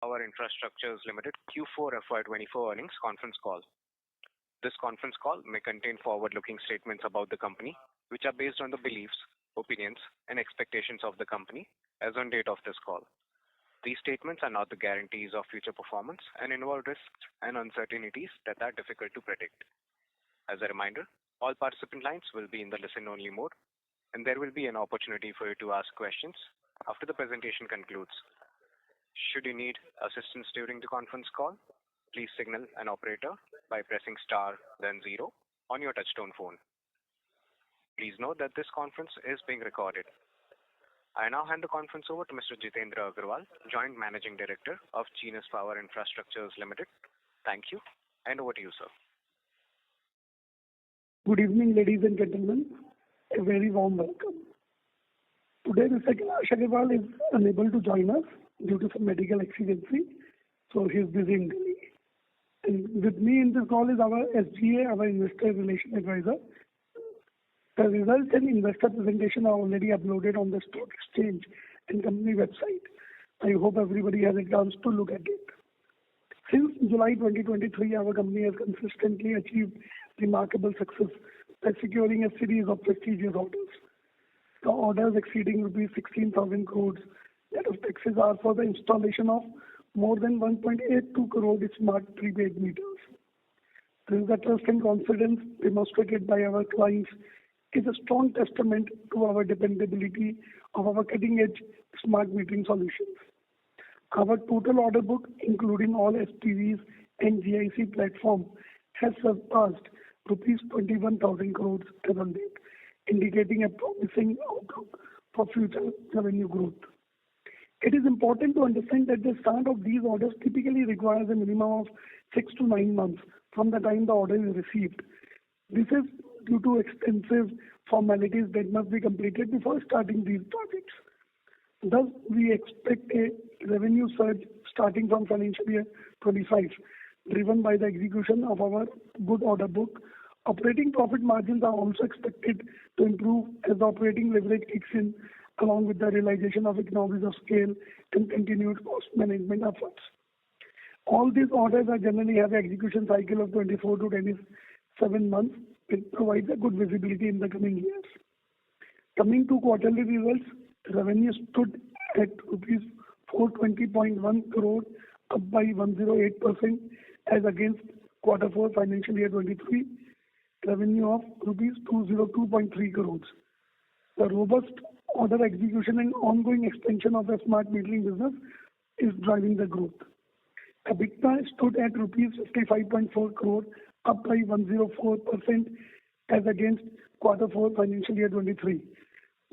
Power Infrastructures Limited Q4FY24 earnings conference call. This conference call may contain forward-looking statements about the company, which are based on the beliefs, opinions, and expectations of the company as on date of this call. These statements are not the guarantees of future performance and involve risks and uncertainties that are difficult to predict. As a reminder, all participant lines will be in the listen-only mode, and there will be an opportunity for you to ask questions after the presentation concludes. Should you need assistance during the conference call, please signal an operator by pressing star then 0 on your touchtone phone. Please note that this conference is being recorded. I now hand the conference over to Mr. Jitendra Agarwal, Joint Managing Director of Genus Power Infrastructures Limited. Thank you, and over to you, sir. Good evening, ladies and gentlemen. A very warm welcome. Today, Mr. Kailash Agarwal is unable to join us due to some medical exigency, so he is busy in Delhi. And with me in this call is our SGA, our Investor Relation Advisor. The results and investor presentation are already uploaded on the stock exchange and company website. I hope everybody has a chance to look at it. Since July 2023, our company has consistently achieved remarkable success by securing a series of prestigious orders. The orders exceeding rupees 16,000 crores net of taxes are for the installation of more than 1.82 crore smart prepaid meters. This is the trust and confidence demonstrated by our clients is a strong testament to our dependability of our cutting-edge smart metering solutions. Our total order book, including all SPVs and GIC platform, has surpassed rupees 21,000 crores as on date, indicating a promising outlook for future revenue growth. It is important to understand that the start of these orders typically requires a minimum of 6 to 9 months from the time the order is received. This is due to extensive formalities that must be completed before starting these projects. Thus, we expect a revenue surge starting from financial year 25, driven by the execution of our good order book. Operating profit margins are also expected to improve as the operating leverage kicks in, along with the realization of economies of scale and continued cost management efforts. All these orders are generally have an execution cycle of 24 to 27 months, which provides a good visibility in the coming years. Coming to quarterly results, revenue stood at rupees 420.1 crore, up by 108% as against Q4 financial year 23, revenue of rupees 202.3 crores. The robust order execution and ongoing expansion of the smart metering business is driving the growth. EBITDA stood at rupees 55.4 crore, up by 104% as against Q4 financial year 23.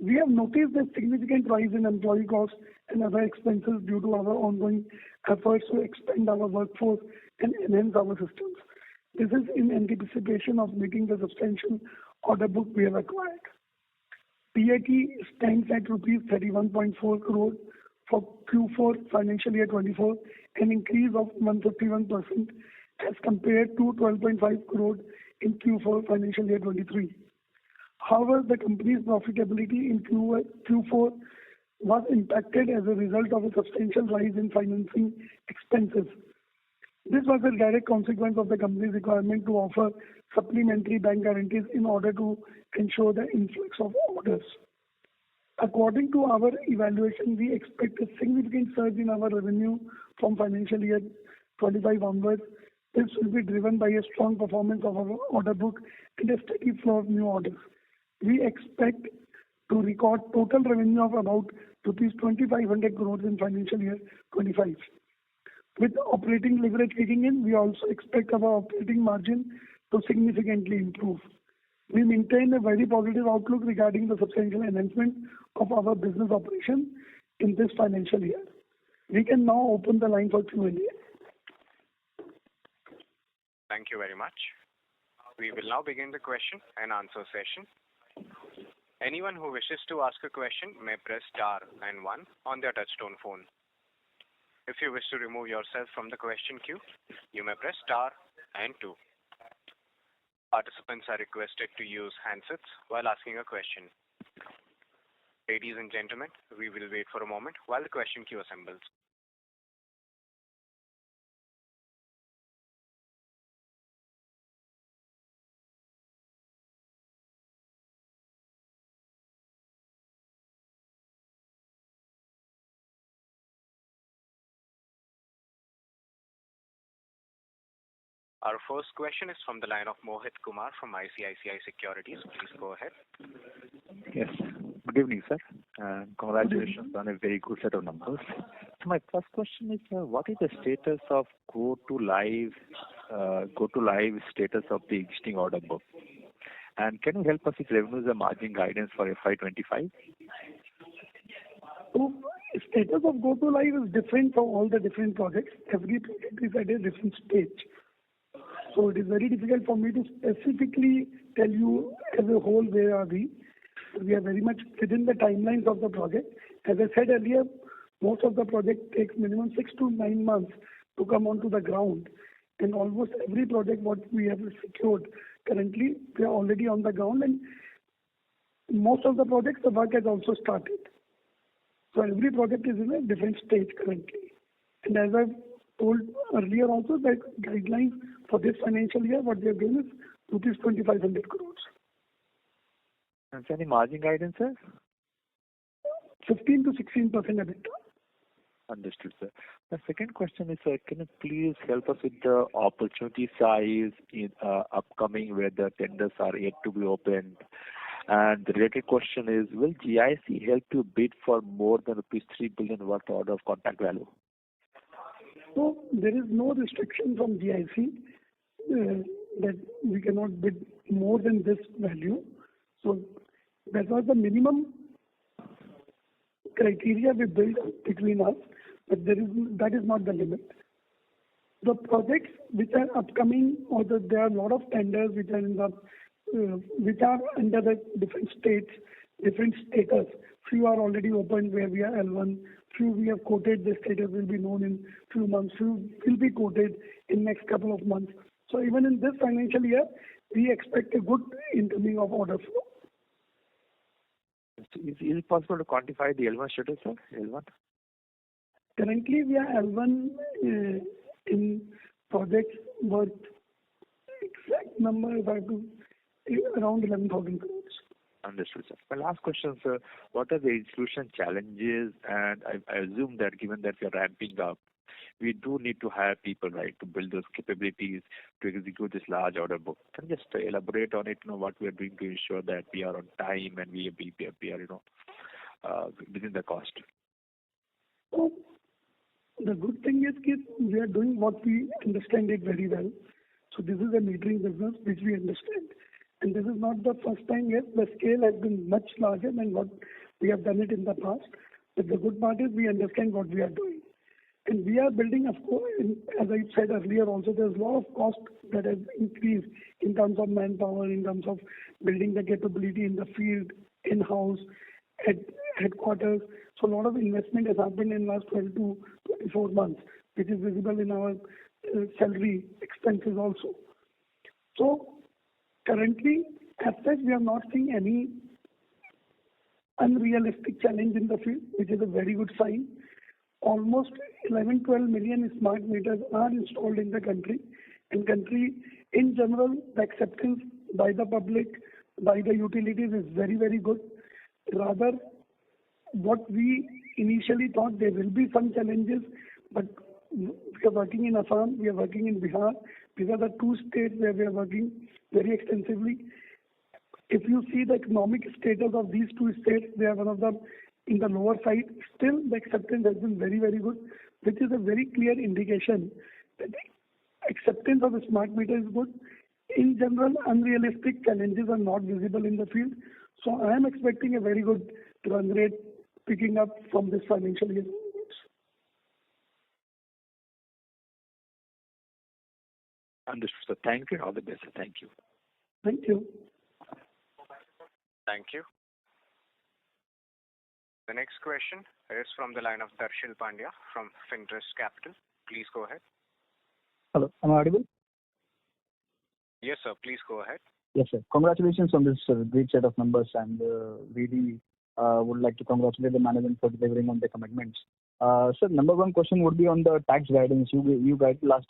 We have noticed a significant rise in employee costs and other expenses due to our ongoing efforts to expand our workforce and enhance our systems. This is in anticipation of meeting the substantial order book we have acquired. PAT stands at rupees 31.4 crore for Q4 financial year 24, an increase of 151% as compared to 12.5 crore in Q4 financial year 23. However, the company's profitability in Q4 was impacted as a result of a substantial rise in financing expenses. This was a direct consequence of the company's requirement to offer supplementary bank guarantees in order to ensure the influx of orders. According to our evaluation, we expect a significant surge in our revenue from financial year 25 onwards. This will be driven by a strong performance of our order book and a steady flow of new orders. We expect to record total revenue of about rupees 2,500 crores in financial year 25. With operating leverage kicking in, we also expect our operating margin to significantly improve. We maintain a very positive outlook regarding the substantial enhancement of our business operation in this financial year. We can now open the line for Q&A. Thank you very much. We will now begin the question and answer session. Anyone who wishes to ask a question may press star and 1 on their touchtone phone. If you wish to remove yourself from the question queue, you may press star and 2. Participants are requested to use handsets while asking a question. Ladies and gentlemen, we will wait for a moment while the question queue assembles. Our first question is from the line of Mohit Kumar from ICICI Securities. Please go ahead. Yes. Good evening, sir. Congratulations on a very good set of numbers. So my first question is, what is the status of go to live status of the existing order book? And can you help us with revenues and margin guidance for FY25? So, status of go to live is different for all the different projects. Every project is at a different stage. So it is very difficult for me to specifically tell you as a whole where are we. We are very much within the timelines of the project. As I said earlier, most of the project takes minimum 6 to 9 months to come onto the ground. And almost every project what we have secured currently, we are already on the ground, and most of the projects the work has also started. So every project is in a different stage currently. And as I've told earlier also, that guidelines for this financial year, what we have given is rupees 2,500 crores. And any margin guidance, sir? 15 to 16% EBITDA. Understood, sir. The second question is, can you please help us with the opportunity size in upcoming where the tenders are yet to be opened? And the related question is, will GIC help you bid for more than rupees 3 billion worth order of contract value? So there is no restriction from GIC that we cannot bid more than this value. So that was the minimum criteria we built between us, but that is not the limit. The projects which are upcoming, or there are a lot of tenders which are which are under the different states, different status. Few are already opened where we are L1. Few we have quoted. The status will be known in few months. Few will be quoted in next couple of months. So even in this financial year, we expect a good incoming of order flow. Is it possible to quantify the L1 status, sir? L1? Currently, we are L1 in projects worth exact number if I have to around 11,000 crores. Understood, sir. My last question, sir. What are the execution challenges? And I assume that given that we are ramping up, we do need to hire people, right, to build those capabilities to execute this large order book. Can you just elaborate on it, what we are doing to ensure that we are on time and we are, within the cost? So the good thing is that we are doing what we understand it very well. So this is a metering business which we understand. And this is not the first time yet. The scale has been much larger than what we have done it in the past. But the good part is we understand what we are doing. And we are building, of course, as I said earlier also, there's a lot of cost that has increased in terms of manpower, in terms of building the capability in the field, in-house, at headquarters. So a lot of investment has happened in the last 12 to 24 months, which is visible in our salary expenses also. So currently, as such, we are not seeing any unrealistic challenge in the field, which is a very good sign. Almost 11-12 million smart meters are installed in the country. In country, in general, the acceptance by the public, by the utilities is very, very good. Rather, what we initially thought there will be some challenges, but we are working in Assam, we are working in Bihar. These are the two states where we are working very extensively. If you see the economic status of these two states, they are one of the in the lower side. Still, the acceptance has been very, very good, which is a very clear indication that the acceptance of the smart meter is good. In general, unrealistic challenges are not visible in the field. So I am expecting a very good run rate picking up from this financial year. Understood, sir. Thank you and all the best, sir. Thank you. Thank you. Thank you. The next question is from the line of Darshil Pandya from Finterest Capital. Please go ahead. Hello, am I audible? Yes, sir. Please go ahead. Yes, sir. Congratulations on this great set of numbers, and really would like to congratulate the management for delivering on the commitments. Sir, number one question would be on the tax guidance. You guided last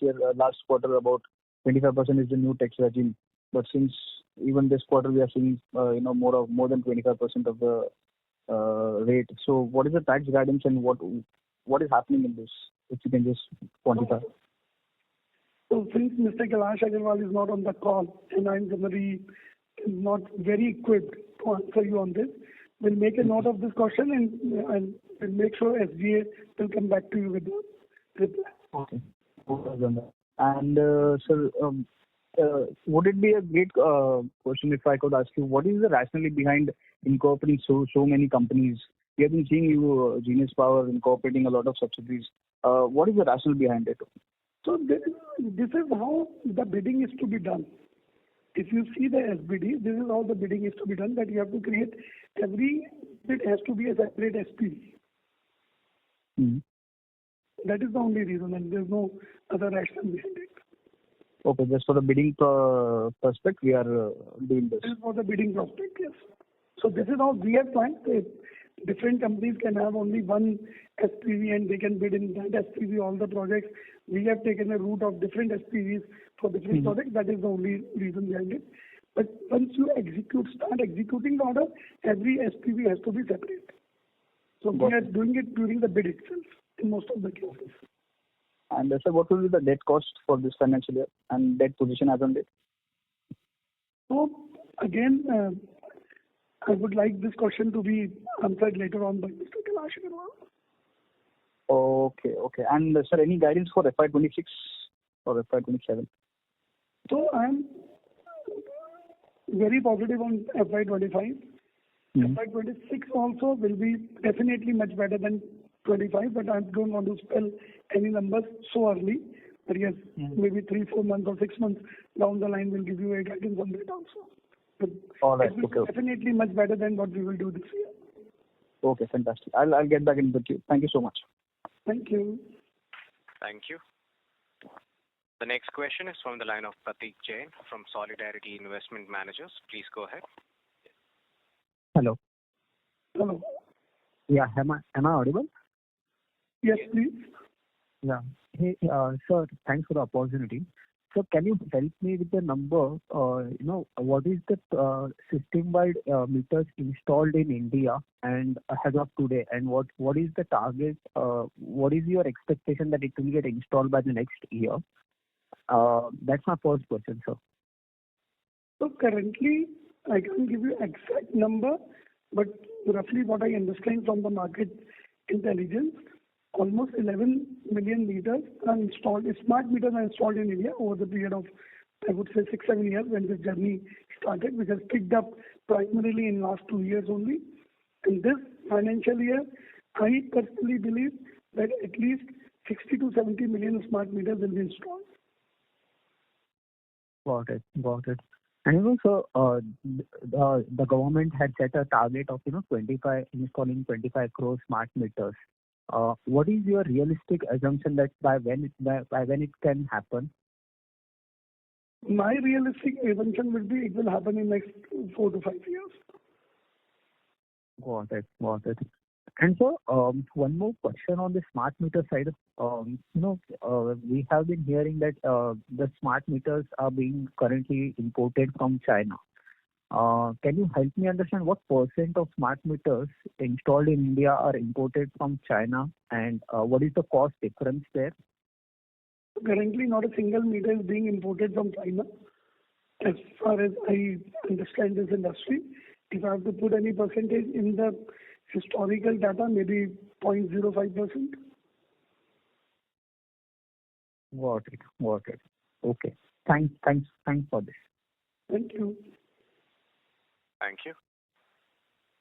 quarter about 25% is the new tax regime, but since even this quarter we are seeing more than 25% of the rate. So what is the tax guidance and what is happening in this? If you can just quantify. So since Mr. Kailash Agarwal is not on the call and I'm generally not very equipped to answer you on this, we'll make a note of this question and we'll make sure SGA will come back to you with the reply. Okay. And sir, would it be a great question if I could ask you, what is the rationale behind incorporating so many companies? We have been seeing you, Genus Power, incorporating a lot of subsidiaries. What is the rationale behind it? So this is how the bidding is to be done. If you see the SBD, this is how the bidding is to be done, that you have to create, every bid has to be a separate SPV. Mm-hmm. That is the only reason, and there's no other rationale behind it. Okay, just for the bidding prospect, we are doing this. This is for the bidding prospect, yes. So this is how we have planned. Different companies can have only one SPV and they can bid in that SPV all the projects. We have taken a route of different SPVs for different projects. That is the only reason behind it. But once you start executing the order, every SPV has to be separate. So we are doing it during the bid itself in most of the cases. And sir, what will be the debt cost for this financial year and debt position as on date? So again, I would like this question to be answered later on by Mr. Kailash Agarwal. Okay. And sir, any guidance for FY26 or FY27? So I am very positive on FY25. FY26 also will be definitely much better than 25, but I don't want to spell any numbers so early. But yes, maybe 3-4 months or 6 months down the line will give you a guidance on that also. But all right. it will be definitely much better than what we will do this year. Okay, fantastic. I'll get back into the queue. Thank you so much. Thank you. Thank you. The next question is from the line of Pratik Jain from Solidarity Investment Managers. Please go ahead. Hello. Hello. Yeah, am I audible? Yes, please. Yeah. Hey, sir, thanks for the opportunity. So can you help me with the number, what is the system-wide meters installed in India and as of today, and what is the target, what is your expectation that it will get installed by the next year? That's my first question, sir. So currently, I can't give you exact number, but roughly what I understand from the market intelligence, almost 11 million meters are installed. Smart meters are installed in India over the period of, I would say, 6-7 years when this journey started, which has picked up primarily in last 2 years only. In this financial year, I personally believe that at least 60 to 70 million smart meters will be installed. Got it. And also, the government had set a target of installing 25 crore smart meters. What is your realistic assumption that by when it can happen? My realistic assumption would be it will happen in next 4 to 5 years. Got it. And so, one more question on the smart meter side. We have been hearing that the smart meters are being currently imported from China. Can you help me understand what % of smart meters installed in India are imported from China, and what is the cost difference there? Currently, not a single meter is being imported from China. As far as I understand this industry, if I have to put any percentage in the historical data, maybe 0.05%. Got it. Okay. Thanks for this. Thank you. Thank you.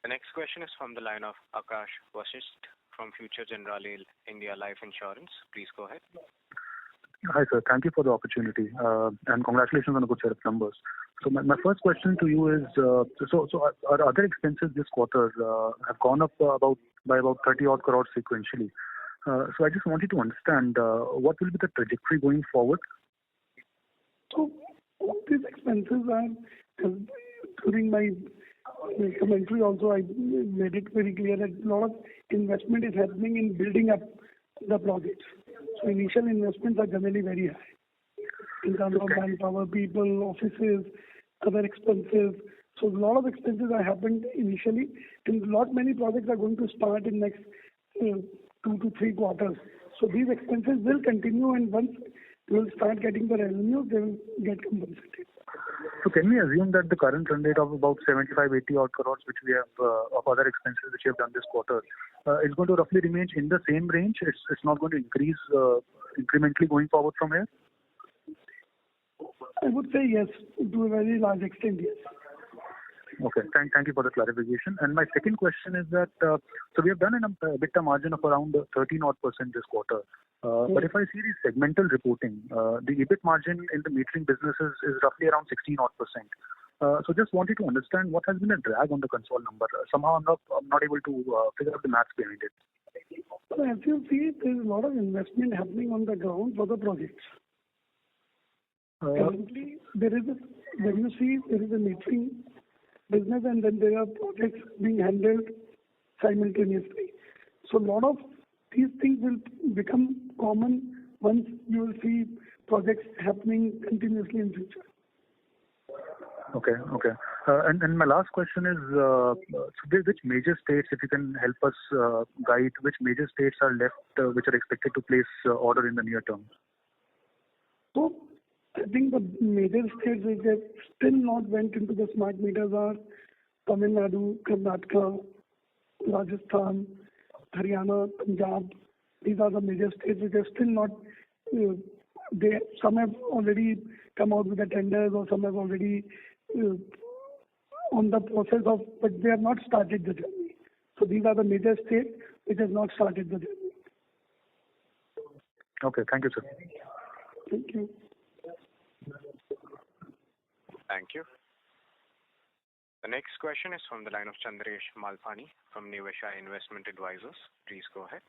The next question is from the line of Akash Vasisht from Future Generali India Life Insurance. Please go ahead. Hi, sir. Thank you for the opportunity, and congratulations on a good set of numbers. So my first question to you is, so our other expenses this quarter have gone up by about 30 odd crores sequentially. So I just wanted to understand what will be the trajectory going forward? So all these expenses are, during my commentary also, I made it very clear that a lot of investment is happening in building up the projects. So initial investments are generally very high in terms of manpower, people, offices, other expenses. So a lot of expenses are happened initially, and many projects are going to start in next 2 to 3 quarters. So these expenses will continue, and once they will start getting the revenue, they will get compensated. So can we assume that the current run rate of about 75-80 odd crores, which we have of other expenses which we have done this quarter, is going to roughly remain in the same range? It's not going to increase incrementally going forward from here? I would say yes, to a very large extent, yes. Okay. Thank you for the clarification. And my second question is that, so we have done an EBITDA margin of around 13% this quarter. But if I see the segmental reporting, the EBIT margin in the metering business is roughly around 16%. So just wanted to understand what has been a drag on the console number. Somehow I'm not able to figure out the maths behind it. So as you see, there is a lot of investment happening on the ground for the projects. Currently, when you see there is a metering business and then there are projects being handled simultaneously. So a lot of these things will become common once you will see projects happening continuously in future. Okay. And my last question is, so which major states, if you can help us guide, which major states are left which are expected to place order in the near term? So I think the major states which have still not went into the smart meters are Tamil Nadu, Karnataka, Rajasthan, Haryana, Punjab. These are the major states which are still not. Some have already come out with the tenders, or some have already on the process of, but they have not started the journey. So these are the major states which have not started the journey. Okay. Thank you, sir. Thank you. Thank you. The next question is from the line of Chandresh Malpani from Nivesha Investment Advisors. Please go ahead.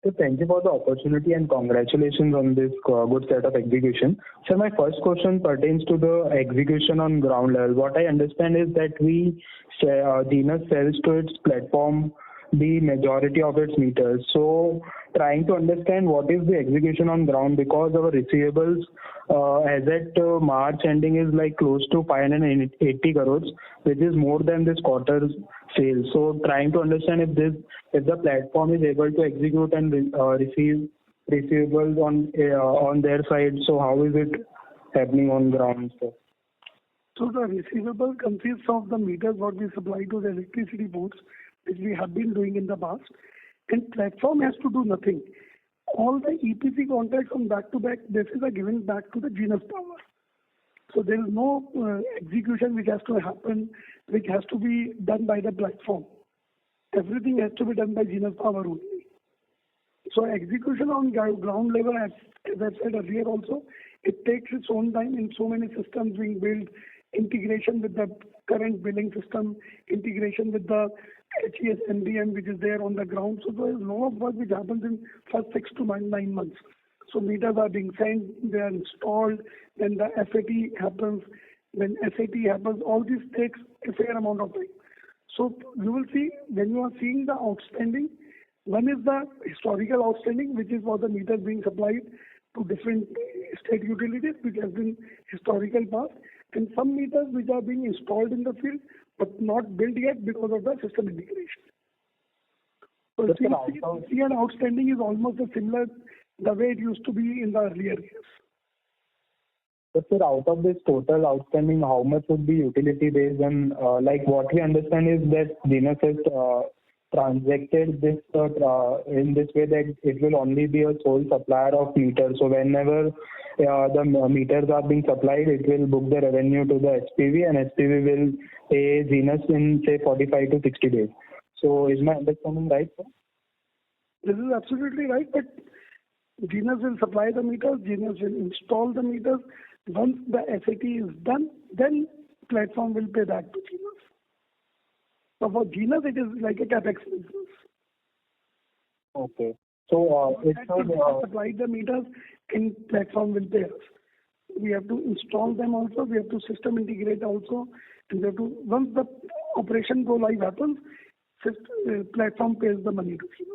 So thank you for the opportunity and congratulations on this good set of execution. So my first question pertains to the execution on ground level. What I understand is that Genus sells to its platform the majority of its meters. So trying to understand what is the execution on ground, because our receivables as at March ending is like close to 580 crores, which is more than this quarter's sales. So trying to understand if the platform is able to execute and receive receivables on their side. So how is it happening on ground? So the receivable consists of the meters what we supply to the electricity boards, which we have been doing in the past, and platform has to do nothing. All the EPC contracts on back-to-back basis are given back to the Genus Power. So there is no execution which has to happen, which has to be done by the platform. Everything has to be done by Genus Power only. So execution on ground level, as I said earlier also, it takes its own time in so many systems being built, integration with the current billing system, integration with the HES MDM which is there on the ground. So there is a lot of work which happens in first 6 to 9 months. So meters are being sent, they are installed, then the FAT happens. When SAT happens, all this takes a fair amount of time. So you will see, when you are seeing the outstanding, one is the historical outstanding, which is for the meters being supplied to different state utilities, which has been historical past, and some meters which are being installed in the field but not built yet because of the system integration. So CN outstanding is almost similar the way it used to be in the earlier years. But sir, out of this total outstanding, how much would be utility based? And like what we understand is that Genus has transacted this in this way that it will only be a sole supplier of meters. So whenever the meters are being supplied, it will book the revenue to the SPV, and SPV will pay Genus in say 45 to 60 days. So is my understanding right, sir? This is absolutely right, but Genus will supply the meters, Genus will install the meters. Once the SAT is done, then platform will pay back to Genus. So for Genus, it is like a capex business. Okay. So it's supply the meters, and platform will pay us. We have to install them also. We have to system integrate also. And we have to, once the operation go live happens, platform pays the money to Genus.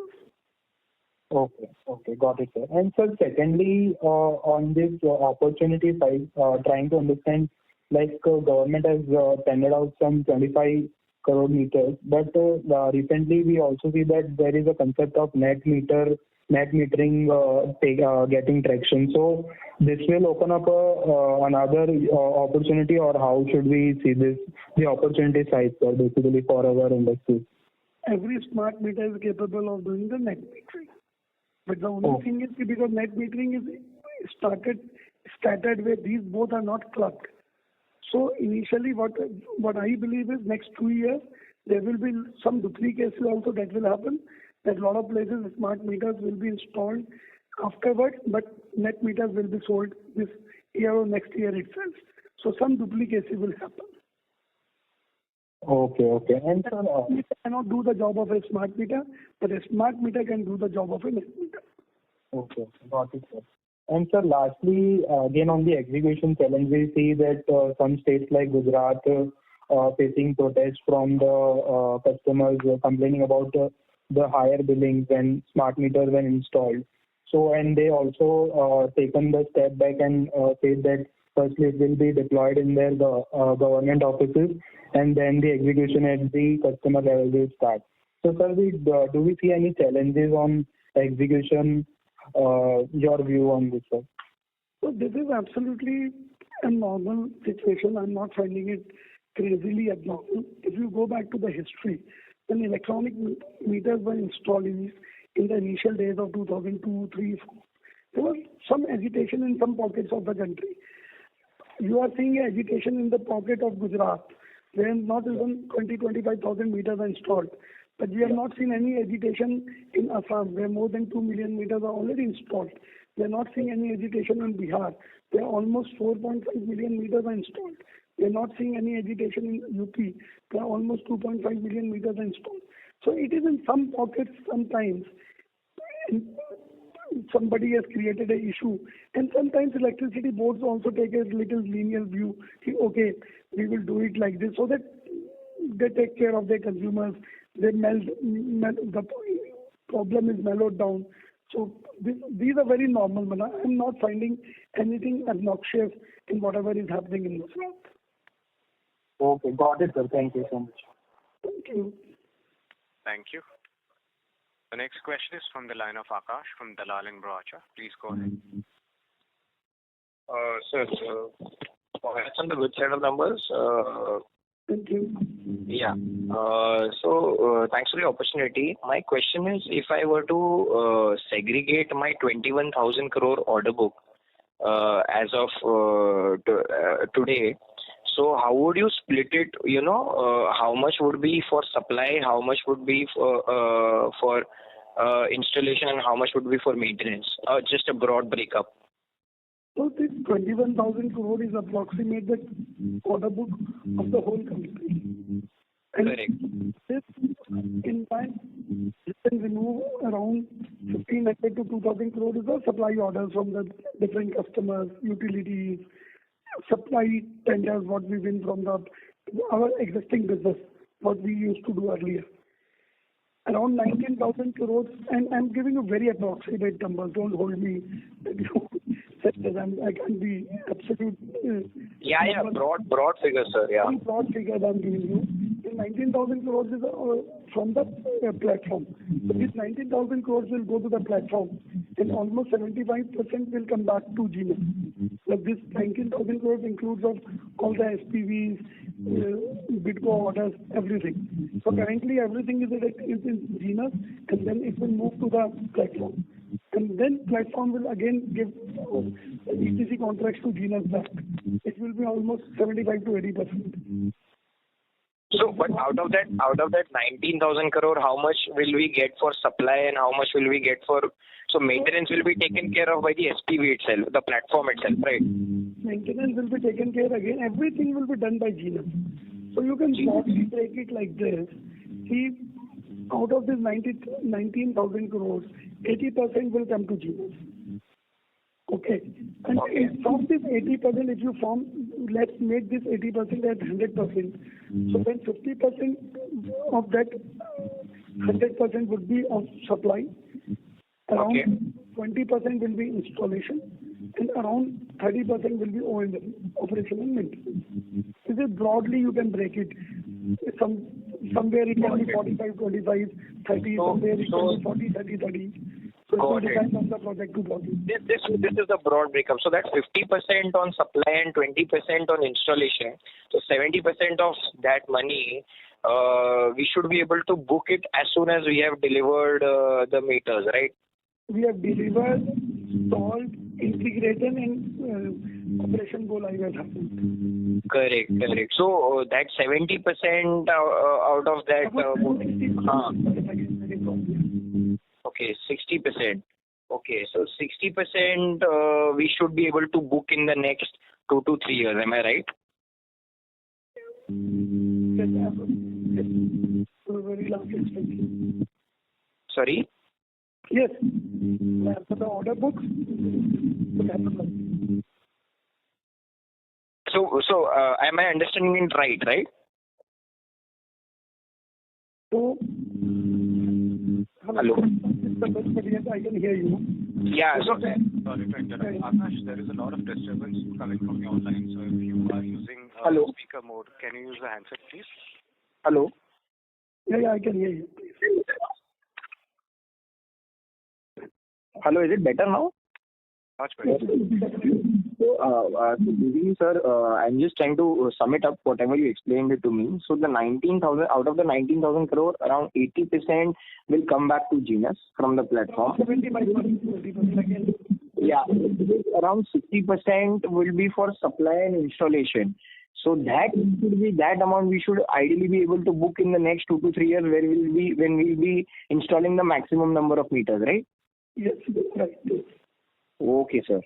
Okay, got it, sir. And sir, secondly, on this opportunity side, trying to understand, like government has tendered out some 25 crore meters, but recently we also see that there is a concept of net meter net metering getting traction. So this will open up another opportunity, or how should we see this, the opportunity size basically for our industry? Every smart meter is capable of doing the net metering. But the only thing is because net metering is scattered where these both are not clubbed. So initially what I believe is next 2 years there will be some duplication also that will happen. That a lot of places smart meters will be installed afterwards, but net meters will be sold this year or next year itself. So some duplication will happen. Okay. And sir, it cannot do the job of a smart meter, but a smart meter can do the job of a net meter. Okay, got it, sir. And sir, lastly, again on the execution challenge, we see that some states like Gujarat facing protests from the customers complaining about the higher billing when smart meters were installed. So, and they also taken the step back and said that firstly it will be deployed in their government offices, and then the execution at the customer level will start. So, sir, do we see any challenges on execution? Your view on this, sir? So this is absolutely a normal situation. I'm not finding it crazily abnormal. If you go back to the history, when electronic meters were installed in the initial days of 2002, 3, 4, there was some agitation in some pockets of the country. You are seeing agitation in the pocket of Gujarat, where not even 25,000 meters are installed. But we have not seen any agitation in Assam, where more than 2 million meters are already installed. We are not seeing any agitation in Bihar, where almost 4.5 million meters are installed. We are not seeing any agitation in UP, where almost 2.5 million meters are installed. So it is in some pockets sometimes somebody has created an issue, and sometimes electricity boards also take a little lenient view. Okay, we will do it like this, so that they take care of their consumers. The problem is mellowed down. So these are very normal. I'm not finding anything obnoxious in whatever is happening in this world. Okay, got it, sir. Thank you so much. Thank you. Thank you. The next question is from the line of Akash from Dalal & Broacha. Please go ahead. Sir, congrats on the good set of numbers. Thank you. Yeah. So thanks for the opportunity. My question is, if I were to segregate my 21,000 crore order book as of today, so how would you split it? How much would be for supply, how much would be for installation, and how much would be for maintenance? Just a broad breakup. So this 21,000 crore is approximate the order book of the whole country. And correct. This, in fact, you can remove around 1,500 to 2,000 crore is the supply orders from the different customers, utilities, supply tenders, what we win from our existing business, what we used to do earlier. Around 19,000 crores, and I'm giving you very approximate numbers. Don't hold me. I can't be absolute. Broad figures, sir. Yeah. Broad figures I'm giving you. The 19,000 crores is from the platform. So this 19,000 crores will go to the platform, and almost 75% will come back to Genus. But this 19,000 crores includes of all the SPVs, BidCo orders, everything. So currently everything is in Genus, and then it will move to the platform. And then platform will again give EPC contracts to Genus back. It will be almost 75 to 80%. So, but out of that 19,000 crore, how much will we get for supply and how much will we get for? So maintenance will be taken care of by the SPV itself, the platform itself, right? Maintenance will be taken care again. Everything will be done by Genus. So you can broadly take it like this. See, out of this 19,000 crores, 80% will come to Genus. Okay. And from this 80%, if you let's make this 80% at 100%. So then 50% of that 100% would be of supply. Around 20% will be installation, and around 30% will be O&M, operation and maintenance. This is broadly you can break it. Somewhere it can be 45, 25, 30, somewhere it can be 40, 30, 30. So it will Got it. depend on the project to project. This is the broad breakup. So that's 50% on supply and 20% on installation. So 70% of that money, we should be able to book it as soon as we have delivered the meters, right? We have delivered, installed, integrated, and operation go live has happened. Correct. So that 70% out of that. Okay, 60%. Okay, so 60% we should be able to book in the next 2 to 3 years. Am I right? Yes, so very large expense. Sorry? Yes. For the order books, will happen. So am I understanding it right? So, Hello? Yes, I can hear you. Yeah, so Sorry to interrupt. Akash, there is a lot of disturbance coming from your line. So if you are using Hello? speaker mode, can you use the handset, please? hello? Yeah, I can hear you. Please. Hello, is it better now? Much better. So, basically, sir, I'm just trying to sum it up, whatever you explained it to me. So, the 19,000, out of the 19,000 crore, around 80% will come back to Genus from the platform. 75% again. Yeah, around 60% will be for supply and installation. So, that should be that amount we should ideally be able to book in the next 2 to 3 years, when we'll be installing the maximum number of meters, right? Yes, right. Okay, sir.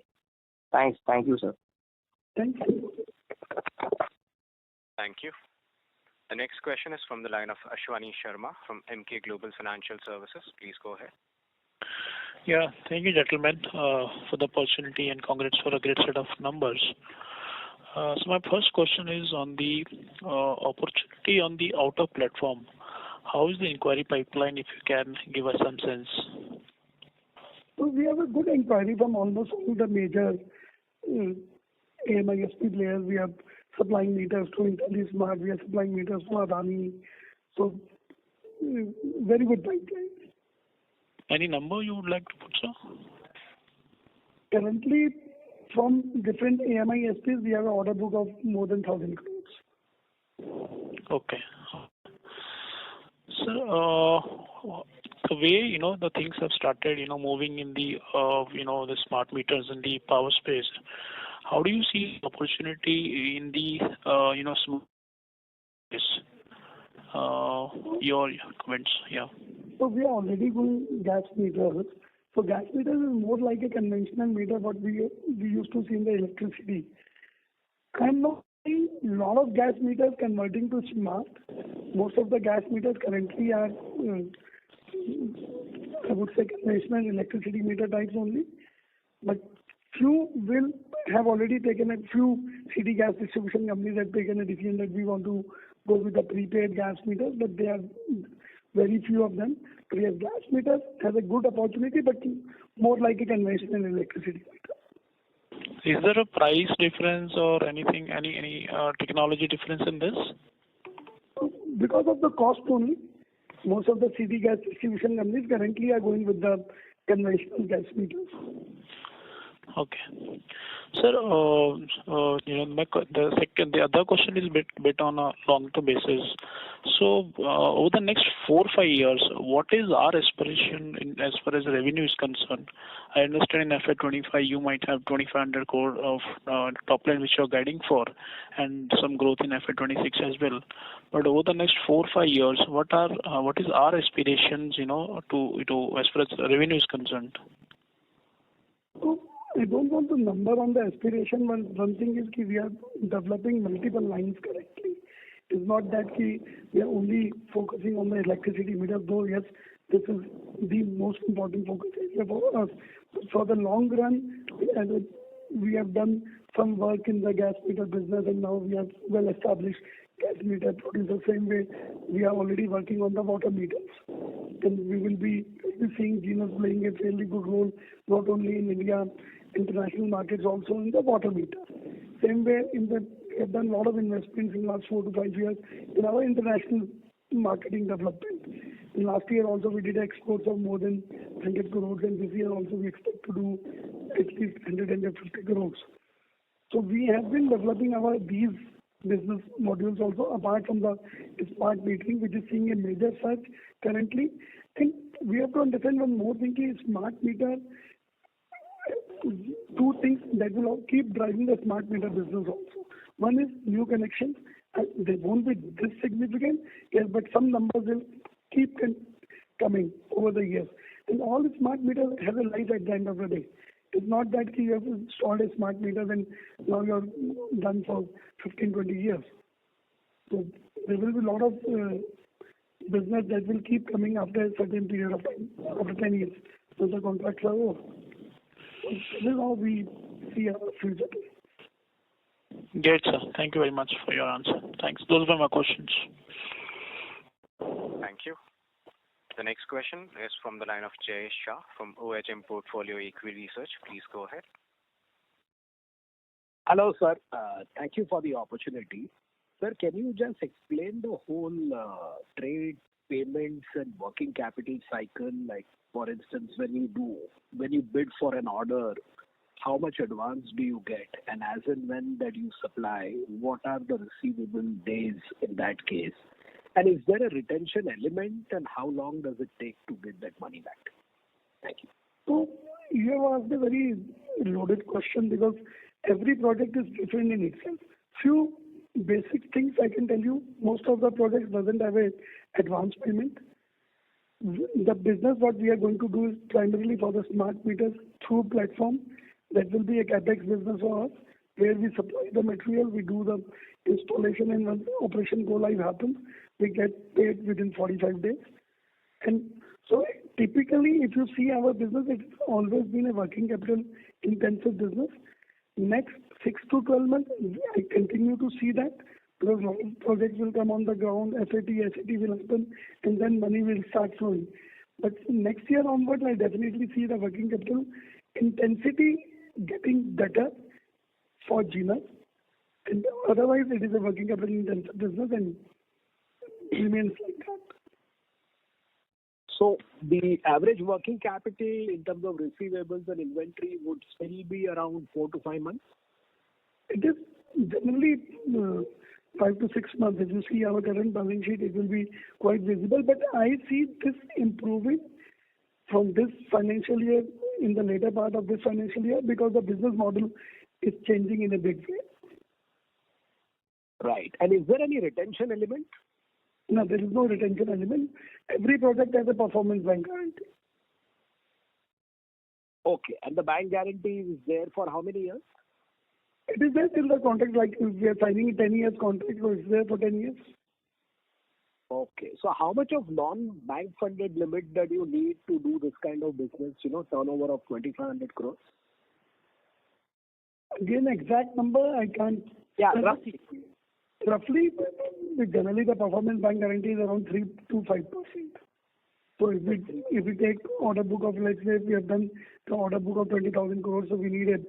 Thanks. Thank you, sir. Thank you. Thank you. The next question is from the line of Ashwani Sharma from Emkay Global Financial Services. Please go ahead. Yeah, thank you, gentlemen, for the opportunity, and congrats for a great set of numbers. So my first question is on the opportunity on the outer platform. How is the inquiry pipeline, if you can give us some sense? So we have a good inquiry from almost all the major AMISP players. We are supplying meters to IntelliSmart. We are supplying meters to Adani. So very good pipeline. Any number you would like to put, sir? Currently, from different AMISPs, we have an order book of more than 1,000 crores. Okay. Sir, the way, the things have started, moving in the, the smart meters in the power space, how do you see opportunity in the, smart space? Your comments, yeah. So we are already going gas meters. So gas meters is more like a conventional meter what we used to see in the electricity. I'm not seeing a lot of gas meters converting to smart. Most of the gas meters currently are, I would say, conventional electricity meter types only. But few will have already taken a few city gas distribution companies have taken a decision that we want to go with the prepaid gas meters, but they are very few of them. So yes, gas meters has a good opportunity, but more like a conventional electricity meter. Is there a price difference or anything, any technology difference in this? Because of the cost only, most of the city gas distribution companies currently are going with the conventional gas meters. Okay. Sir, the other question is bit on a long-term basis. So, over the next 4 or 5 years, what is our aspiration as far as revenue is concerned? I understand in FY25 you might have 2,500 crore of top line which you are guiding for, and some growth in FY26 as well. But over the next 4 or 5 years, what is our aspirations, to as far as revenue is concerned? So, I don't want to number on the aspiration. One thing is that we are developing multiple lines correctly. It's not that we are only focusing on the electricity meter, though yes, this is the most important focus area for us. But for the long run, we have done some work in the gas meter business, and now we have well-established gas meter producer. Same way, we are already working on the water meters. And we will be seeing Genus playing a fairly good role, not only in India, international markets, also in the water meter. Same way, we have done a lot of investments in the last 4 to 5 years in our international marketing development. In last year also we did exports of more than 100 crores, and this year also we expect to do at least 150 crores. So we have been developing these business modules also apart from the smart metering, which is seeing a major surge currently. And we have to understand one more thing: is smart meter. Two things that will keep driving the smart meter business also. One is new connections. They won't be this significant, yes, but some numbers will keep coming over the years. And all the smart meters have a life at the end of the day. It's not that you have installed a smart meter and now you're done for 15, 20 years. So there will be a lot of business that will keep coming after a certain period of time, after 10 years. So the contracts are over. So this is how we see our future. Great, sir. Thank you very much for your answer. Thanks. Those were my questions. Thank you. The next question is from the line of Jayesh Shah from OHM Portfolio Equity Research. Please go ahead. Hello, sir. Thank you for the opportunity. Sir, can you just explain the whole trade payments and working capital cycle? Like, for instance, when you bid for an order, how much advance do you get? And as and when that you supply, what are the receivable days in that case? And is there a retention element, and how long does it take to get that money back? Thank you. So you have asked a very loaded question because every project is different in itself. Few basic things I can tell you. Most of the projects doesn't have a advance payment. The business what we are going to do is primarily for the smart meters through platform. That will be a capex business for us, where we supply the material, we do the installation, and when the operation go live happens, we get paid within 45 days. And so typically, if you see our business, it's always been a working capital intensive business. Next 6 to 12 months, I continue to see that because projects will come on the ground, SAT will happen, and then money will start flowing. But next year onward, I definitely see the working capital intensity getting better for Genus. And otherwise, it is a working capital intensive business and remains like that. So the average working capital in terms of receivables and inventory would still be around 4 to 5 months? It is generally 5 to 6 months. If you see our current balance sheet, it will be quite visible. But I see this improving from this financial year, in the later part of this financial year, because the business model is changing in a big way. Right. And is there any retention element? No, there is no retention element. Every project has a performance bank guarantee. Okay. And the bank guarantee is there for how many years? It is there till the contract, like if we are signing a 10 years contract, so it's there for 10 years. Okay. So how much of non-bank funded limit that you need to do this kind of business, turnover of 2,500 crores? Again, exact number, I can't. Yeah, roughly. Roughly, generally the performance bank guarantee is around 3 to 5%. So if we take order book of, let's say, we have done the order book of 20,000 crores, so we need a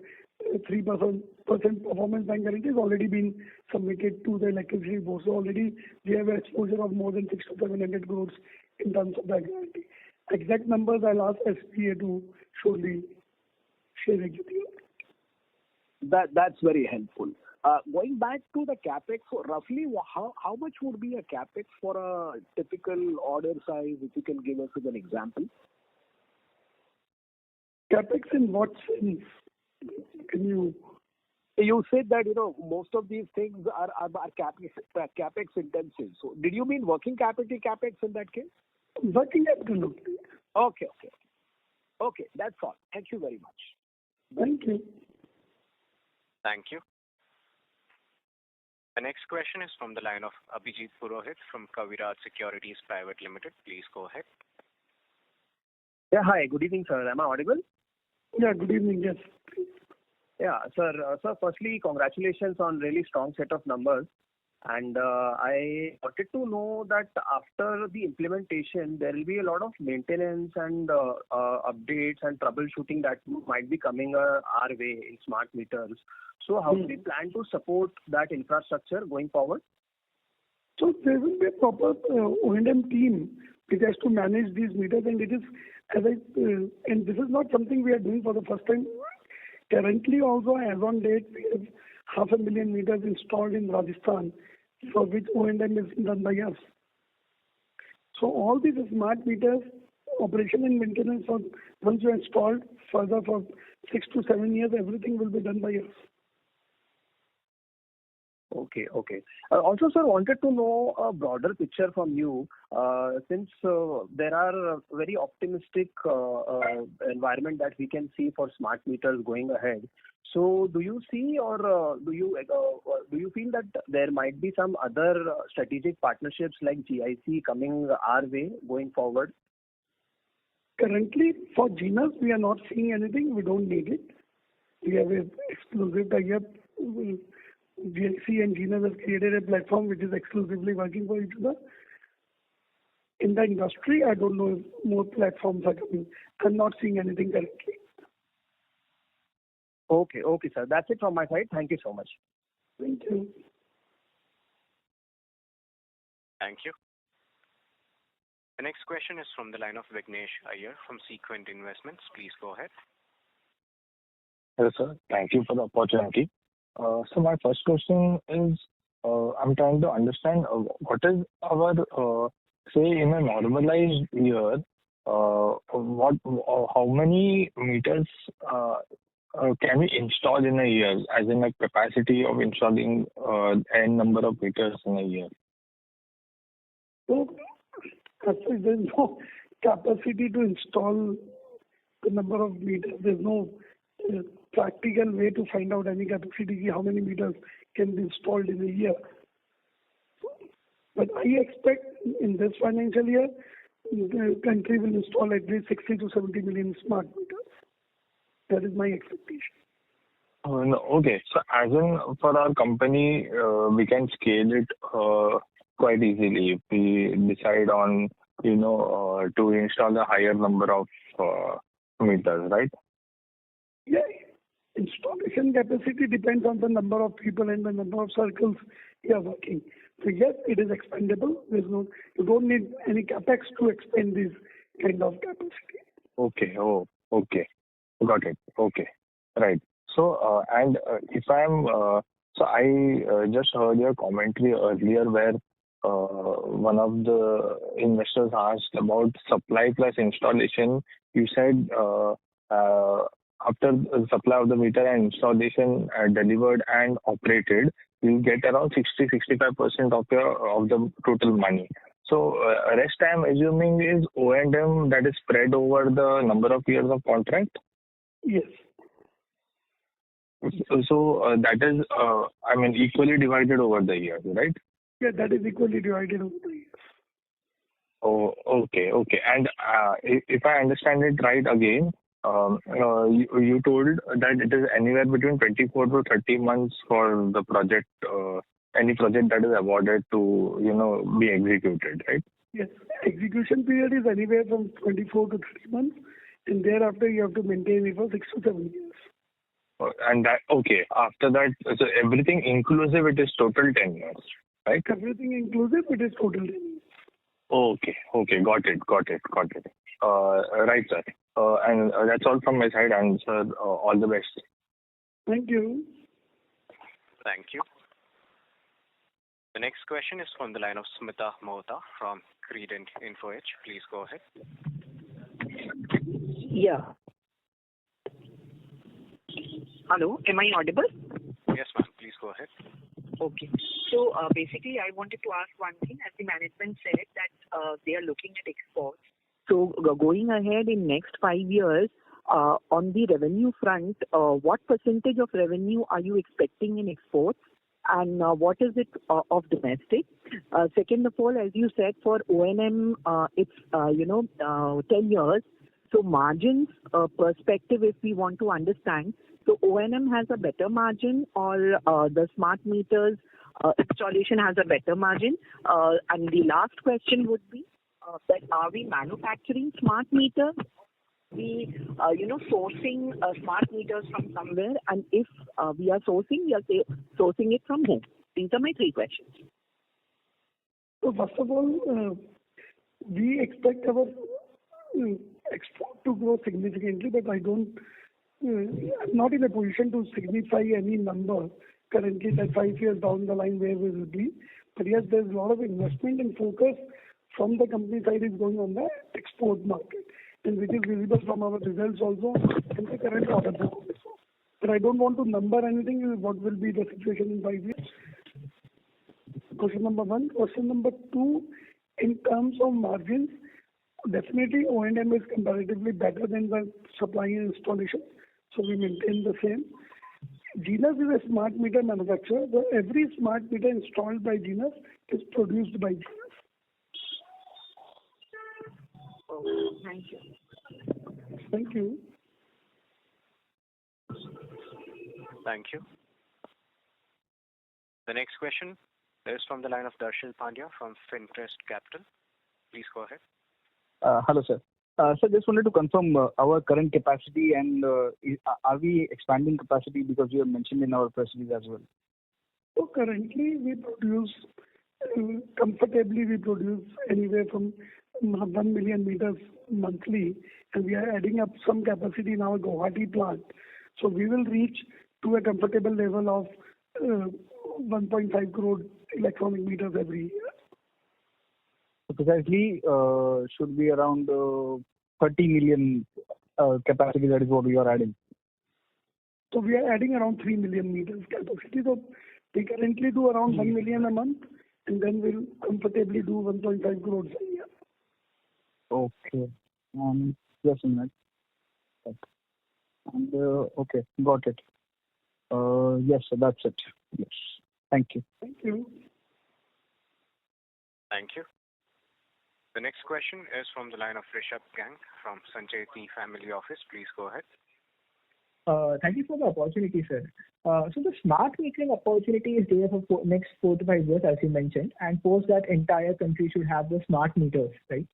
3% performance bank guarantee has already been submitted to the electricity board. So already we have an exposure of more than 600 to 700 crores in terms of that guarantee. Exact numbers I'll ask SPA to surely share it with you. That's very helpful. Going back to the capex, roughly how much would be a capex for a typical order size, if you can give us as an example? Capex in what sense? Can you? You said that most of these things are capex intensive. So did you mean working capital capex in that case? Working capital. Okay. That's all. Thank you very much. Thank you. Thank you. The next question is from the line of Abhijit Purohit from Kaviraj Securities Private Limited. Please go ahead. Yeah, hi. Good evening, sir. Am I audible? Yeah, good evening. Yes. Yeah, sir. Sir, firstly, congratulations on really strong set of numbers. And I wanted to know that after the implementation, there will be a lot of maintenance and updates and troubleshooting that might be coming our way in smart meters. So how do we plan to support that infrastructure going forward? So there will be a proper O&M team which has to manage these meters, and it is And this is not something we are doing for the first time. Currently also, as on date, we have 500,000 meters installed in Rajasthan, for which O&M is done by us. So all these smart meters, operation and maintenance, once you installed, further for 6 to 7 years, everything will be done by us. Okay. Also, sir, wanted to know a broader picture from you. Since there are very optimistic environment that we can see for smart meters going ahead. So, do you see or do you feel that there might be some other strategic partnerships like GIC coming our way going forward? Currently, for Genus, we are not seeing anything. We don't need it. We have an exclusive tie-up. GIC and Genus have created a platform which is exclusively working for each other. In the industry, I don't know if more platforms are coming. I'm not seeing anything currently. Okay, sir. That's it from my side. Thank you so much. Thank you. Thank you. The next question is from the line of Vignesh Iyer from Sequent Investments. Please go ahead. Hello, sir. Thank you for the opportunity. So my first question is, I'm trying to understand what is our, say, in a normalized year, how many meters can we install in a year, as in like capacity of installing n number of meters in a year? So, actually, there's no capacity to install the number of meters. There's no practical way to find out any capacity, how many meters can be installed in a year. But I expect in this financial year, the country will install at least 60 to 70 million smart meters. That is my expectation. No, okay. So as in for our company, we can scale it quite easily if we decide on, to install a higher number of meters, right? Yeah. Installation capacity depends on the number of people and the number of circles you are working. So yes, it is expandable. You don't need any capex to expand this kind of capacity. Okay. Oh, okay. Got it. Okay. Right. So, and if I'm, so I just heard your commentary earlier where one of the investors asked about supply plus installation. You said after the supply of the meter and installation delivered and operated, you get around 60-65% of the total money. So rest I'm assuming is O&M that is spread over the number of years of contract? Yes. So that is, equally divided over the years, right? Yeah, that is equally divided over the years. Oh, okay. And if I understand it right again, you told that it is anywhere between 24 to 30 months for the project, any project that is awarded to, be executed, right? Yes. Execution period is anywhere from 24 to 30 months, and thereafter you have to maintain it for 6 to 7 years. And that, okay, after that, so everything inclusive, it is total 10 years, right? Everything inclusive, it is total 10 years. Okay, got it. Right, sir. And that's all from my side, and sir, all the best. Thank you. Thank you. The next question is from the line of Smita Mohta from Credent InfoEdge. Please go ahead. Yeah. Hello, am I audible? Yes, ma'am. Please go ahead. Okay. So basically, I wanted to ask one thing. As the management said that they are looking at exports. So going ahead in next 5 years, on the revenue front, what percentage of revenue are you expecting in exports? And what is it of domestic? Second of all, as you said, for O&M, it's 10 years. So margins perspective, if we want to understand, so O&M has a better margin, or the smart meters installation has a better margin. And the last question would be that are we manufacturing smart meters? We sourcing smart meters from somewhere, and if we are sourcing, we are sourcing it from whom? These are my 3 questions. So first of all, we expect our export to grow significantly, but I'm not in a position to signify any number currently that 5 years down the line where we will be. But yes, there's a lot of investment and focus from the company side is going on the export market, and which is visible from our results also and the current order book also. But I don't want to number anything, what will be the situation in 5 years. Question number one. Question number two, in terms of margins, definitely O&M is comparatively better than the supply and installation, so we maintain the same. Genus is a smart meter manufacturer, so every smart meter installed by Genus is produced by Genus. Thank you. Thank you. Thank you. The next question is from the line of Darshil Pandya from Fintrest Capital. Please go ahead. Hello, sir. Sir, just wanted to confirm our current capacity and are we expanding capacity because you have mentioned in our press release as well? So currently we produce comfortably anywhere from 1 million meters monthly, and we are adding up some capacity in our Guwahati plant. So we will reach to a comfortable level of 1.5 crore electronic meters every year. So precisely should be around 30 million capacity, that is what we are adding. So we are adding around 3 million meters capacity. So we currently do around 1 million a month, and then we'll comfortably do 1.5 crores a year. Okay. Just a minute. And okay, got it. Yes, sir, that's it. Yes. Thank you. Thank you. Thank you. The next question is from the line of Rishabh Gang from Sanjay T. Family Office. Please go ahead. Thank you for the opportunity, sir. So the smart metering opportunity is there for next 4 to 5 years, as you mentioned, and post that entire country should have the smart meters, right?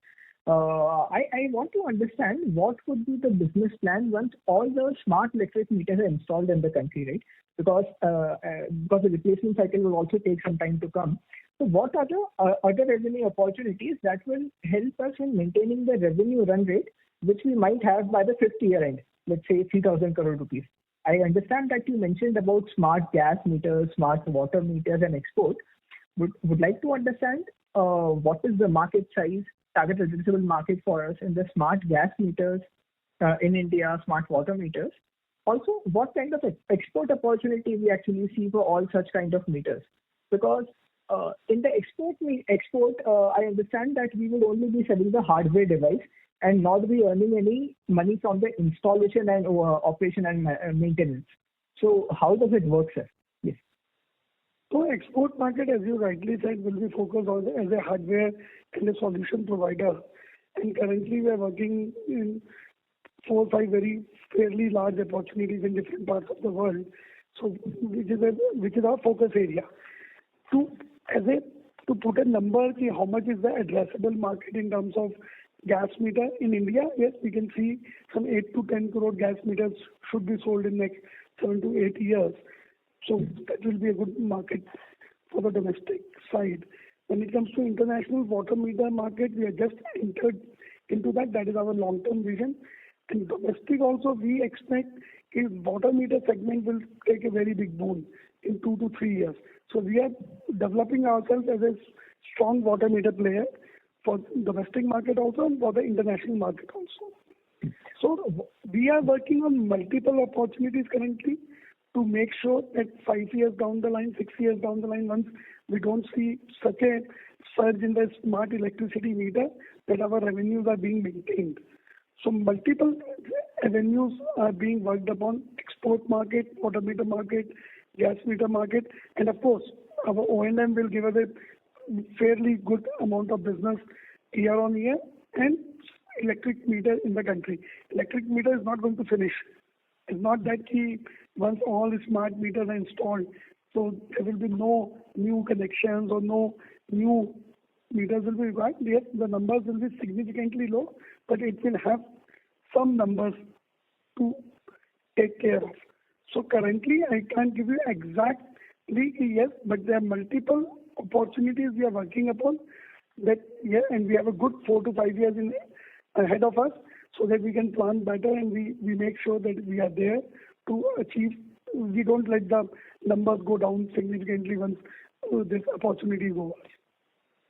I want to understand what would be the business plan once all the smart electric meters are installed in the country, right? Because the replacement cycle will also take some time to come. So what are the other revenue opportunities that will help us in maintaining the revenue run rate, which we might have by the 5th year end, let's say 3,000 crore rupees? I understand that you mentioned about smart gas meters, smart water meters and export. Would like to understand what is the market size, target addressable market for us in the smart gas meters in India, smart water meters. Also, what kind of export opportunity we actually see for all such kind of meters? Because in the export, I understand that we will only be selling the hardware device and not be earning any money from the installation and operation and maintenance. So how does it work, sir? Yes. So export market, as you rightly said, will be focused on as a hardware and a solution provider. And currently we are working in 4 or 5 very fairly large opportunities in different parts of the world. So which is our focus area. To put a number, how much is the addressable market in terms of gas meter in India? Yes, we can see some 8 to 10 crore gas meters should be sold in next 7 to 8 years. So that will be a good market for the domestic side. When it comes to international water meter market, we are just entered into that. That is our long-term vision. And domestic also, we expect if water meter segment will take a very big boom in 2 to 3 years. So we are developing ourselves as a strong water meter player for domestic market also and for the international market also. So we are working on multiple opportunities currently to make sure that 5 years down the line, 6 years down the line, once we don't see such a surge in the smart electricity meter, that our revenues are being maintained. So multiple avenues are being worked upon: export market, water meter market, gas meter market, and of course our O&M will give us a fairly good amount of business year on year, and electric meter in the country. Electric meter is not going to finish. It's not that once all the smart meters are installed, so there will be no new connections or no new meters will be required. Yes, the numbers will be significantly low, but it will have some numbers to take care of. So currently, I can't give you exactly yes, but there are multiple opportunities we are working upon. That yeah, and we have a good 4 to 5 years ahead of us. so that we can plan better and we make sure that we are there to achieve. We don't let the numbers go down significantly once this opportunity is over.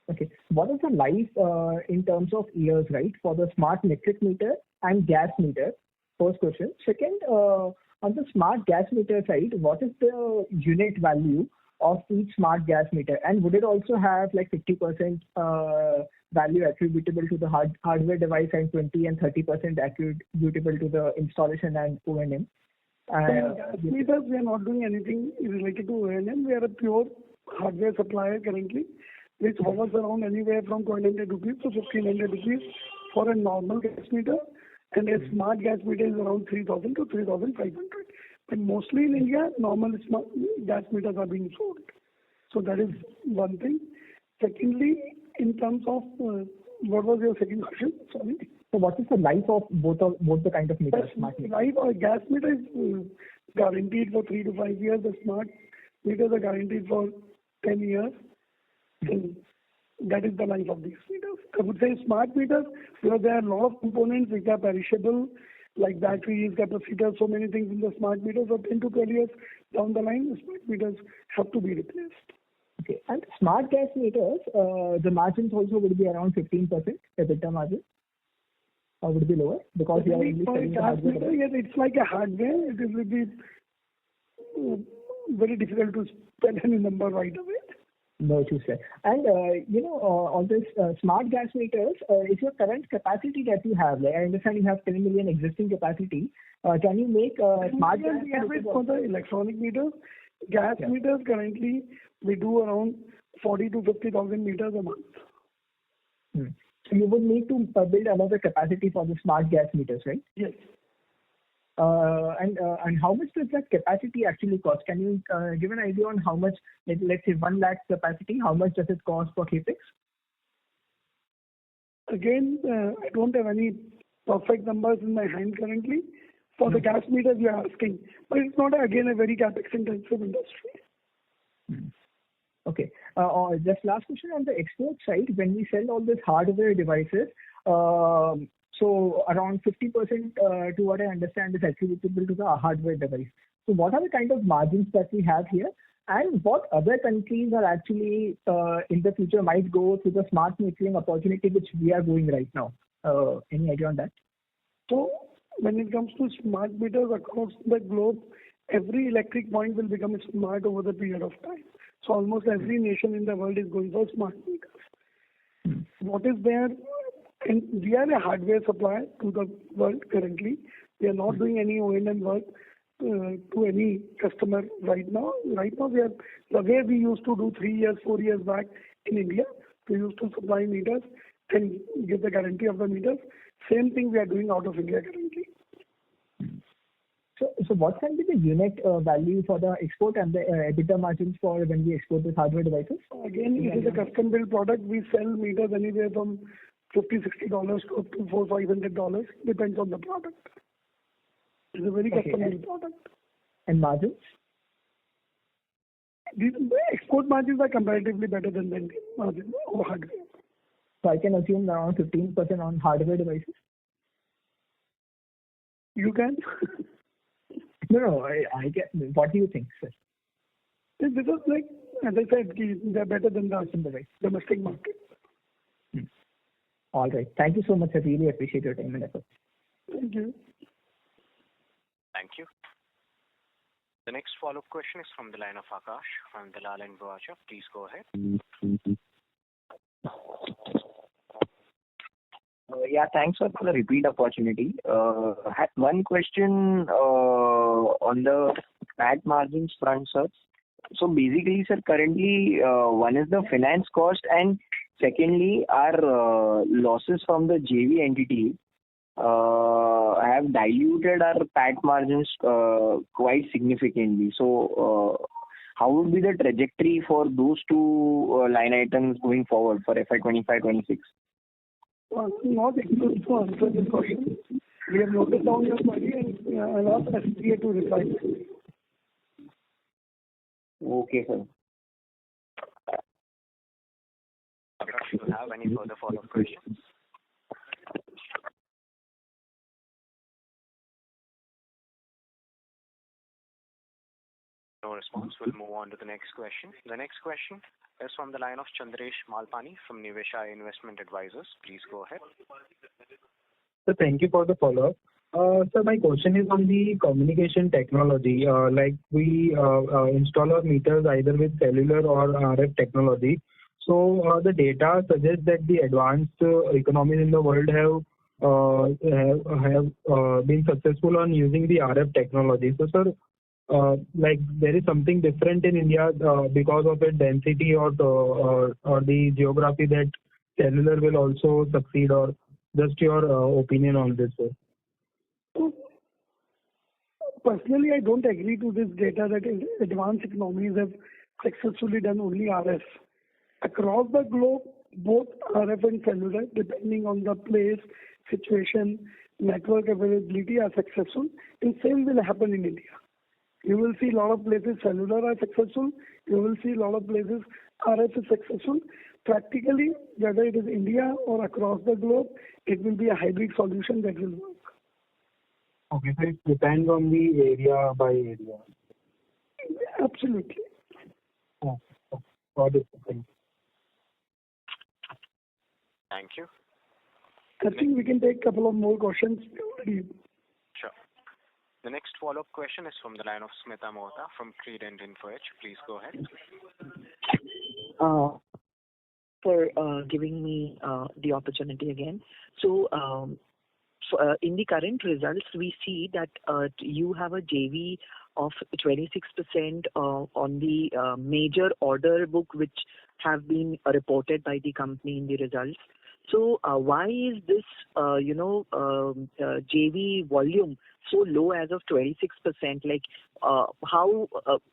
Okay. What is the life in terms of years, right, for the smart metric meter and gas meter? First question. Second, on the smart gas meter side, what is the unit value of each smart gas meter? And would it also have like 50% value attributable to the hardware device and 20 and 30% attributable to the installation and O&M? Gas meters, we are not doing anything related to O&M. We are a pure hardware supplier currently, which hovers around anywhere from 1,200 rupees to 1,500 rupees for a normal gas meter, and a smart gas meter is around 3,000 to 3,500. But mostly in India, normal smart gas meters are being sold. So that is one thing. Secondly, in terms of what was your second question? Sorry. So what is the life of both the kind of meters? Smart meter. Life of gas meter is guaranteed for 3 to 5 years. The smart meters are guaranteed for 10 years. And that is the life of these meters. I would say smart meters, because there are a lot of components which are perishable, like batteries, capacitors, so many things in the smart meters. So 10 to 12 years down the line, the smart meters have to be replaced. Okay. And smart gas meters, the margins also would be around 15% EBITDA margin? Or would it be lower? Because you are only selling the hardware. Meter, yes, it's like a hardware. It will be very difficult to spell any number right away. No issues, sir. And, on this smart gas meters, is your current capacity that you have, like I understand you have 10 million existing capacity, can you make smart gas meters? For the electronic meters, gas meters currently, we do around 40 to 50,000 meters a month. So you would need to build another capacity for the smart gas meters, right? Yes. And how much does that capacity actually cost? Can you give an idea on how much, let's say 1 lakh capacity, how much does it cost for capex? Again, I don't have any perfect numbers in my hand currently. For the gas meters you are asking, but it's not again a very capex intensive industry. Okay. Just last question on the export side, when we sell all these hardware devices, so around 50% to what I understand is attributable to the hardware device. So what are the kind of margins that we have here? And what other countries are actually in the future might go to the smart metering opportunity which we are going right now? Any idea on that? So when it comes to smart meters across the globe, every electric point will become smart over the period of time. So almost every nation in the world is going for smart meters. What is there? And we are a hardware supplier to the world currently. We are not doing any O&M work to any customer right now. Right now, we are the way we used to do 3 years, 4 years back in India. We used to supply meters and give the guarantee of the meters. Same thing we are doing out of India currently. So what can be the unit value for the export and the EBITDA margins for when we export these hardware devices? Again, it is a custom built product. We sell meters anywhere from $50-$60 to up to $400-$500. Depends on the product. It's a very custom built product. And margins? These export margins are comparatively better than the Indian margins of hardware. So I can assume around 15% on hardware devices? You can. No, I get. What do you think, sir? Because, like, as I said, they're better than the domestic market. All right. Thank you so much. I really appreciate your time and effort. Thank you. Thank you. The next follow-up question is from the line of Akash from Dalal & Broacha. Please go ahead. Yeah, thanks for the repeat opportunity. I had one question on the PAT margins front, sir. So basically, sir, currently one is the finance cost and secondly, our losses from the JV entity have diluted our PAT margins quite significantly. So how would be the trajectory for those two line items going forward for FY25-26? Not able to answer this question. We have noted down your query and I'll ask SPA to reply. Okay, sir. If you have any further follow-up questions? No response. We'll move on to the next question. The next question is from the line of Chandresh Malpani from Nivesha Investment Advisors. Please go ahead. So thank you for the follow-up. So my question is on the communication technology. Like we install our meters either with cellular or RF technology. So the data suggests that the advanced economies in the world have been successful on using the RF technology. So sir, like there is something different in India because of its density or the geography that cellular will also succeed, or just your opinion on this, sir? Personally, I don't agree to this data that advanced economies have successfully done only RF. Across the globe, both RF and cellular, depending on the place, situation, network availability, are successful, and same will happen in India. You will see a lot of places cellular are successful. You will see a lot of places RF is successful. Practically, whether it is India or across the globe, it will be a hybrid solution that will work. Okay, so it depends on the area by area. Absolutely. Oh, got it. Thank you. I think we can take a couple of more questions. Sure. The next follow-up question is from the line of Smita Mohta from Credent InfoEdge. Please go ahead. For giving me the opportunity again. So, in the current results, we see that you have a JV of 26% on the major order book which have been reported by the company in the results. So why is this, JV volume so low as of 26%? Like, how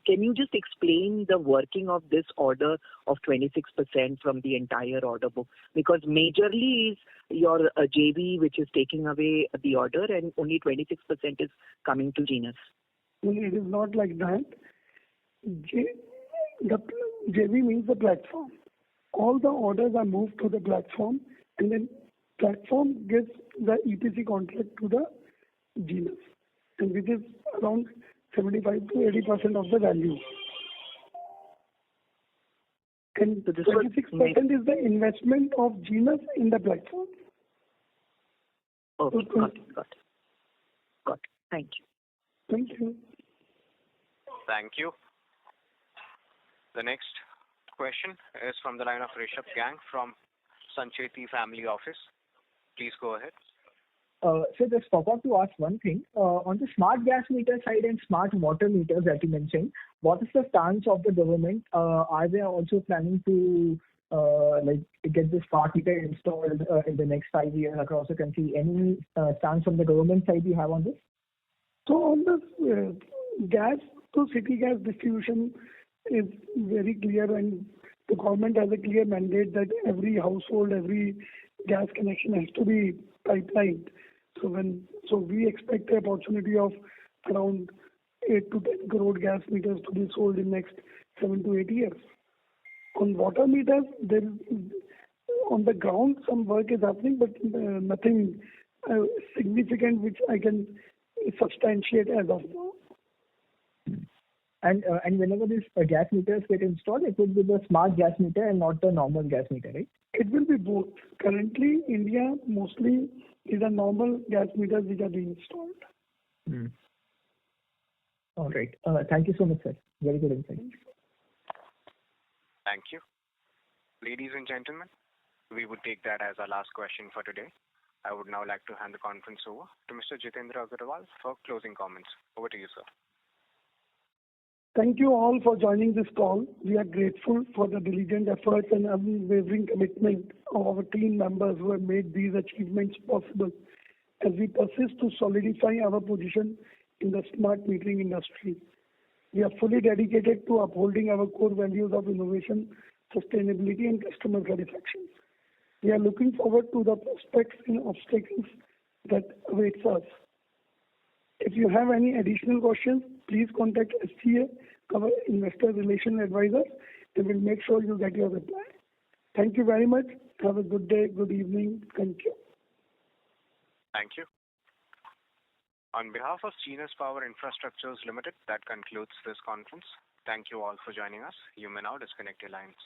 can you just explain the working of this order of 26% from the entire order book? Because majorly is your JV which is taking away the order, and only 26% is coming to Genus. It is not like that. The JV means the platform. All the orders are moved to the platform, and then platform gives the EPC contract to the Genus, and which is around 75 to 80% of the value. And so this 26% is the investment of Genus in the platform. Okay, got it. Thank you. Thank you. Thank you. The next question is from the line of Rishabh Gang from Sancheti Family Office. Please go ahead. So just forgot to ask one thing. On the smart gas meter side and smart water meters that you mentioned, what is the stance of the government? Are they also planning to get the smart meter installed in the next 5 years across the country? Any stance from the government side you have on this? So on the gas to city gas distribution is very clear, and the government has a clear mandate that every household, every gas connection has to be pipelined. So we expect an opportunity of around 8 to 10 crore gas meters to be sold in next 7 to 8 years. On water meters, there is, on the ground some work is happening, but nothing significant which I can substantiate as of now. And whenever these gas meters get installed, it will be the smart gas meter and not the normal gas meter, right? It will be both. Currently, India mostly is a normal gas meters which are being installed. All right. Thank you so much, sir. Very good insight. Thank you. Ladies and gentlemen, we would take that as our last question for today. I would now like to hand the conference over to Mr. Jitendra Agarwal for closing comments. Over to you, sir. Thank you all for joining this call. We are grateful for the diligent efforts and unwavering commitment of our team members who have made these achievements possible as we persist to solidify our position in the smart metering industry. We are fully dedicated to upholding our core values of innovation, sustainability, and customer satisfaction. We are looking forward to the prospects and obstacles that awaits us. If you have any additional questions, please contact SCA, our investor relation advisor, and we'll make sure you get your reply. Thank you very much. Have a good day, good evening. Thank you. Thank you. On behalf of Genus Power Infrastructures Limited, that concludes this conference. Thank you all for joining us. You may now disconnect your lines.